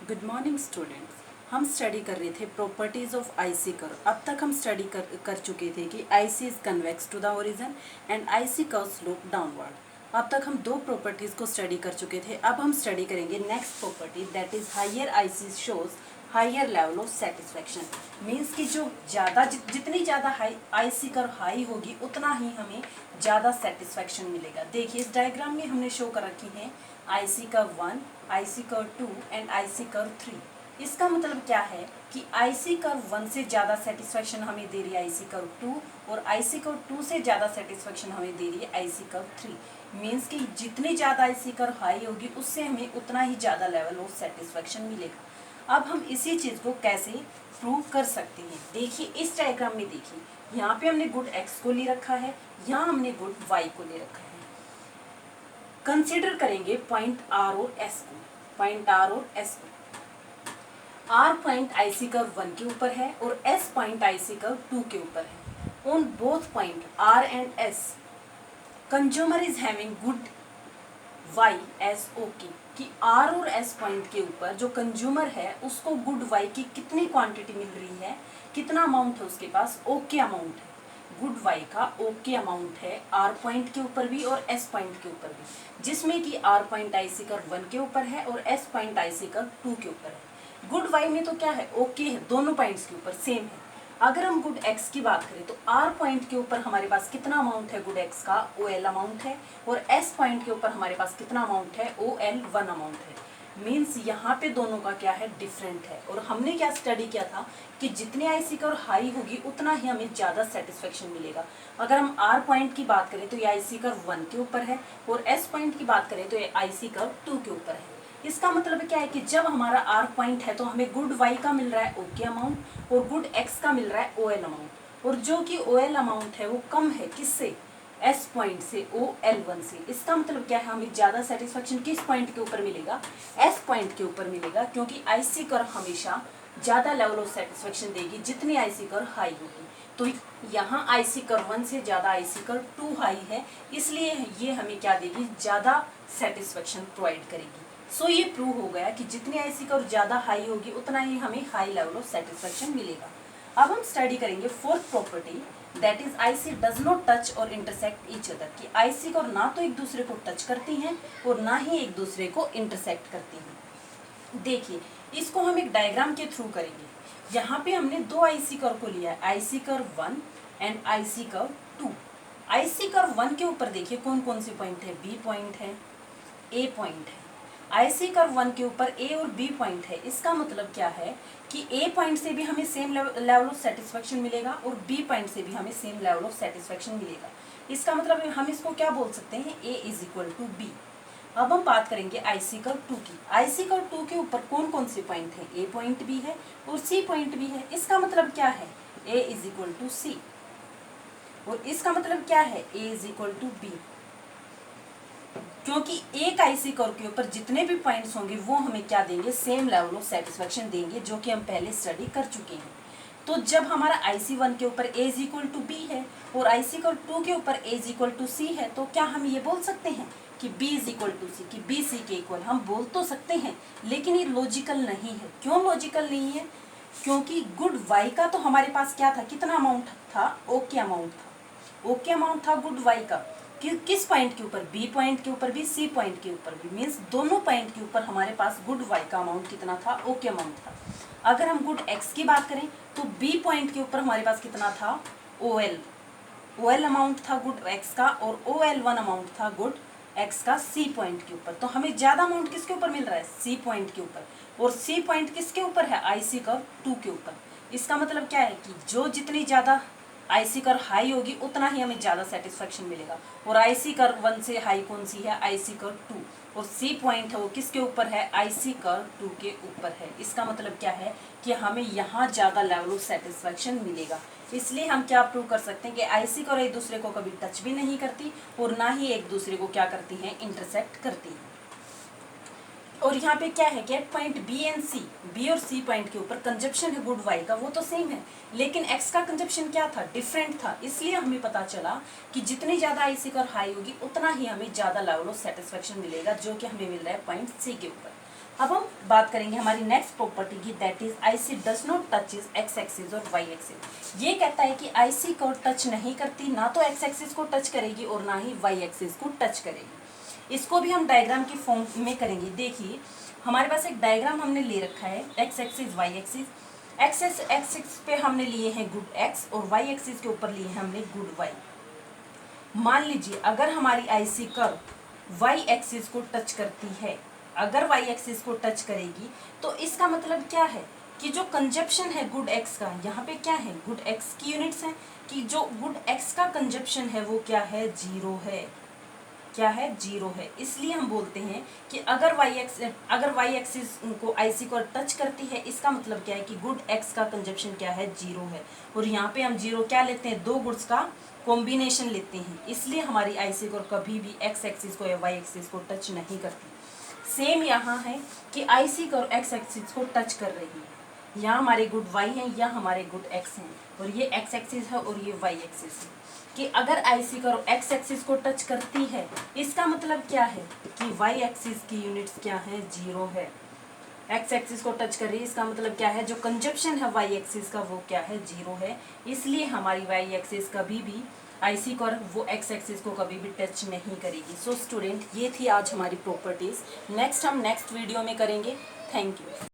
Good morning students. हम study कर रहे थे प्रॉपर्टीज ऑफ आईसी कर्व। अब तक हम स्टडी कर चुके थे कि IC is convex to the origin and IC curve slope downward. अब तक हम दो प्रॉपर्टीज को स्टडी कर चुके थे। अब हम स्टडी करेंगे next property, that is higher IC shows higher level of satisfaction. Means कि जो ज़्यादा जितनी ज़्यादा हाई आईसी कर्व हाई होगी उतना ही हमें ज़्यादा सेटिस्फेक्शन मिलेगा। देखिए इस डायग्राम में हमने शो कर रखी है IC curve 1, IC curve 2 and IC curve 3। इसका मतलब क्या है कि आईसी कर्व 1 से ज़्यादा सेटिस्फेक्शन हमें दे रही है आईसी कर्व 2 और आईसी कर्व 2 से ज़्यादा सेटिस्फेक्शन हमें दे रही है आईसी कर्व 3। मीन्स कि जितनी ज़्यादा आईसी कर्व हाई होगी उससे हमें उतना ही ज़्यादा लेवल ऑफ सेटिस्फेक्शन मिलेगा। अब हम इसी चीज़ को कैसे प्रूव कर सकते हैं, देखिए इस डायग्राम में देखिए यहाँ पे हमने गुड एक्स को ले रखा है, यहाँ हमने गुड वाई को ले रखा है। कंसिडर करेंगे पॉइंट आर और एस को, पॉइंट आर और एस को। आर पॉइंट आईसी कर्व 1 के ऊपर है और एस पॉइंट आईसी कर्व 2 के ऊपर है। On both point R and S consumer is having good Y as okay, कि आर और एस पॉइंट के ऊपर जो कंज्यूमर है उसको गुड वाई की कितनी क्वांटिटी मिल रही है, कितना अमाउंट है उसके पास, ओके अमाउंट है। गुड वाई का ओके अमाउंट है आर पॉइंट के ऊपर भी और एस पॉइंट के ऊपर भी, जिसमें कि आर पॉइंट आईसी कर्व 1 के ऊपर है और एस पॉइंट आईसी कर्व 2 के ऊपर है। गुड वाई में तो क्या है, ओके है, दोनों पॉइंट्स के ऊपर सेम है। अगर हम गुड एक्स की बात करें तो आर पॉइंट के ऊपर हमारे पास कितना अमाउंट है गुड एक्स का, ओ एल अमाउंट है, और एस पॉइंट के ऊपर हमारे पास कितना अमाउंट है, ओ एल 1 अमाउंट है। मीन्स यहाँ पे दोनों का क्या है, डिफरेंट है। और हमने क्या स्टडी किया था कि जितनी आईसी कर्व हाई होगी उतना ही हमें ज़्यादा सेटिस्फेक्शन मिलेगा। अगर हम आर पॉइंट की बात करें तो ये आईसी कर्व 1 के ऊपर है और एस पॉइंट की बात करें तो ये आईसी कर्व 2 के ऊपर है। इसका मतलब क्या है कि जब हमारा आर पॉइंट है तो हमें गुड वाई का मिल रहा है ओके अमाउंट और गुड एक्स का मिल रहा है ओ एल अमाउंट, और जो कि ओ एल अमाउंट है वो कम है किससे, एस पॉइंट से, ओ एल 1 से। इसका मतलब क्या है, हमें ज़्यादा सेटिस्फेक्शन किस पॉइंट के ऊपर मिलेगा, एस पॉइंट के ऊपर मिलेगा, क्योंकि आईसी कर्व हमेशा ज़्यादा लेवल ऑफ सेटिस्फेक्शन देगी जितनी आईसी कर्व हाई होगी। तो यहाँ आईसी कर्व 1 से ज़्यादा आईसी कर्व 2 हाई है, इसलिए ये हमें क्या देगी, ज़्यादा सेटिस्फेक्शन प्रोवाइड करेगी। सो ये प्रूव हो गया कि जितनी आईसी कर्व ज़्यादा हाई होगी उतना ही हमें हाई लेवल ऑफ सेटिस्फेक्शन मिलेगा। अब हम स्टडी करेंगे fourth property, that is IC does not touch और इंटरसेक्ट ईच अदर, कि आईसी कर्व ना तो एक दूसरे को टच करती हैं और ना ही एक दूसरे को इंटरसेक्ट करती हैं। देखिए इसको हम एक डायग्राम के थ्रू करेंगे। यहाँ पे हमने दो आईसी कर्व को लिया है, IC curve 1 and IC curve 2। IC curve 1 के ऊपर देखिए कौन कौन से पॉइंट है, बी पॉइंट है, ए पॉइंट है। आईसी कर्व 1 के ऊपर ए और बी पॉइंट है। इसका मतलब क्या है कि ए पॉइंट से भी हमें सेम लेवल ऑफ सेटिस्फेक्शन मिलेगा और बी पॉइंट से भी हमें सेम लेवल ऑफ सेटिस्फेक्शन मिलेगा। इसका मतलब हम इसको क्या बोल सकते हैं, ए इज इक्वल टू बी। अब हम बात करेंगे आईसी कर्व 2 की। आईसी कर्व 2 के ऊपर कौन कौन से पॉइंट है, ए पॉइंट भी है और सी पॉइंट भी है। इसका मतलब क्या है, ए इज इक्वल टू सी, और इसका मतलब क्या है, ए इज इक्वल टू बी, क्योंकि एक आईसी कर्व के ऊपर जितने भी पॉइंट्स होंगे वो हमें क्या देंगे, सेम लेवल ऑफ सेटिस्फेक्शन देंगे, जो कि हम पहले स्टडी कर चुके हैं। तो जब हमारा आईसी 1 के ऊपर ए इज इक्वल टू बी है और आईसी कर्व 2 के ऊपर ए इज इक्वल टू सी है, तो क्या हम ये बोल सकते हैं कि बी इज इक्वल टू सी, कि बी सी के इक्वल, हम बोल तो सकते हैं लेकिन ये लॉजिकल नहीं है। क्यों लॉजिकल नहीं है, क्योंकि गुड वाई का तो हमारे पास क्या था, कितना अमाउंट था, ओके अमाउंट था, ओके अमाउंट था गुड वाई का, किस पॉइंट के ऊपर, बी पॉइंट के ऊपर भी, सी पॉइंट के ऊपर भी। मीन्स दोनों पॉइंट के ऊपर हमारे पास गुड वाई का अमाउंट कितना था, ओके अमाउंट था। अगर हम गुड एक्स की बात करें तो बी पॉइंट के ऊपर हमारे पास कितना था, ओ एल अमाउंट था गुड एक्स का, और ओ एल 1 अमाउंट था गुड एक्स का सी पॉइंट के ऊपर। तो हमें ज़्यादा अमाउंट किसके ऊपर मिल रहा है, सी पॉइंट के ऊपर, और सी पॉइंट किसके ऊपर है, आईसी कर्व 2 के ऊपर। इसका मतलब क्या है कि जो जितनी ज़्यादा आईसी कर्व हाई होगी उतना ही हमें ज़्यादा सेटिस्फेक्शन मिलेगा। और आईसी कर्व 1 से हाई कौन सी है, आईसी कर्व 2, और सी पॉइंट है वो किसके ऊपर है, आईसी कर्व 2 के ऊपर है। इसका मतलब क्या है कि हमें यहाँ ज़्यादा लेवल ऑफ सेटिस्फेक्शन मिलेगा। इसलिए हम क्या प्रूव कर सकते हैं कि आईसी कर्व एक दूसरे को कभी टच भी नहीं करती और ना ही एक दूसरे को क्या करती हैं, इंटरसेक्ट करती हैं। और यहाँ पे क्या है कि at point B and C, B और सी पॉइंट के ऊपर कंजप्शन है गुड वाई का, वो तो सेम है, लेकिन एक्स का कंजप्शन क्या था, डिफरेंट था। इसलिए हमें पता चला कि जितनी ज़्यादा आईसी कर्व हाई होगी उतना ही हमें ज़्यादा लेवल ऑफ सेटिस्फेक्शन मिलेगा, जो कि हमें मिल रहा है पॉइंट सी के ऊपर। अब हम बात करेंगे हमारी नेक्स्ट प्रॉपर्टी की, that is IC does not touches x axis और वाई एक्सिस। ये कहता है कि आईसी को टच नहीं करती, ना तो एक्स एक्सिस को टच करेगी और ना ही वाई एक्सिस को टच करेगी। इसको भी हम डायग्राम की फॉर्म में करेंगे। देखिए हमारे पास एक डायग्राम हमने ले रखा है, X axis Y axis. Axis पे हमने लिए हैं गुड एक्स और वाई एक्सिस के ऊपर लिए हैं हमने गुड वाई। मान लीजिए अगर हमारी आईसी कर्व वाई एक्सिस को टच करती है, अगर वाई एक्सिस को टच करेगी तो इसका मतलब क्या है कि जो कंजप्शन है गुड एक्स का, यहाँ पे क्या है, गुड एक्स की यूनिट्स हैं, कि जो गुड एक्स का कंजप्शन है वो क्या है, जीरो है। क्या है, जीरो है। इसलिए हम बोलते हैं कि अगर वाई एक्सिस को आईसी को टच करती है, इसका मतलब क्या है कि गुड एक्स का कंजप्शन क्या है, जीरो है। और यहाँ पे हम जीरो क्या लेते हैं, दो गुड्स का कॉम्बिनेशन लेते हैं, इसलिए हमारी आईसी को कभी भी एक्स एक्सिस को या वाई एक्सिस को टच नहीं करती। सेम यहाँ है कि आईसी को एक्स एक्सिस को टच कर रही है, यहाँ हमारे गुड वाई हैं या हमारे गुड एक्स हैं, और ये एक्स एक्सिस है और ये वाई एक्सिस है। कि अगर आईसी करो एक्स एक्सिस को टच करती है, इसका मतलब क्या है कि वाई एक्सिस की यूनिट्स क्या है, जीरो है। एक्स एक्सिस को टच कर रही है, इसका मतलब क्या है, जो कंजप्शन है वाई एक्सिस का वो क्या है, जीरो है। इसलिए हमारी वाई एक्सिस कभी भी आईसी को वो एक्स एक्सिस को कभी भी टच नहीं करेगी। सो स्टूडेंट, ये थी आज हमारी प्रॉपर्टीज। नेक्स्ट हम नेक्स्ट वीडियो में करेंगे। Thank you.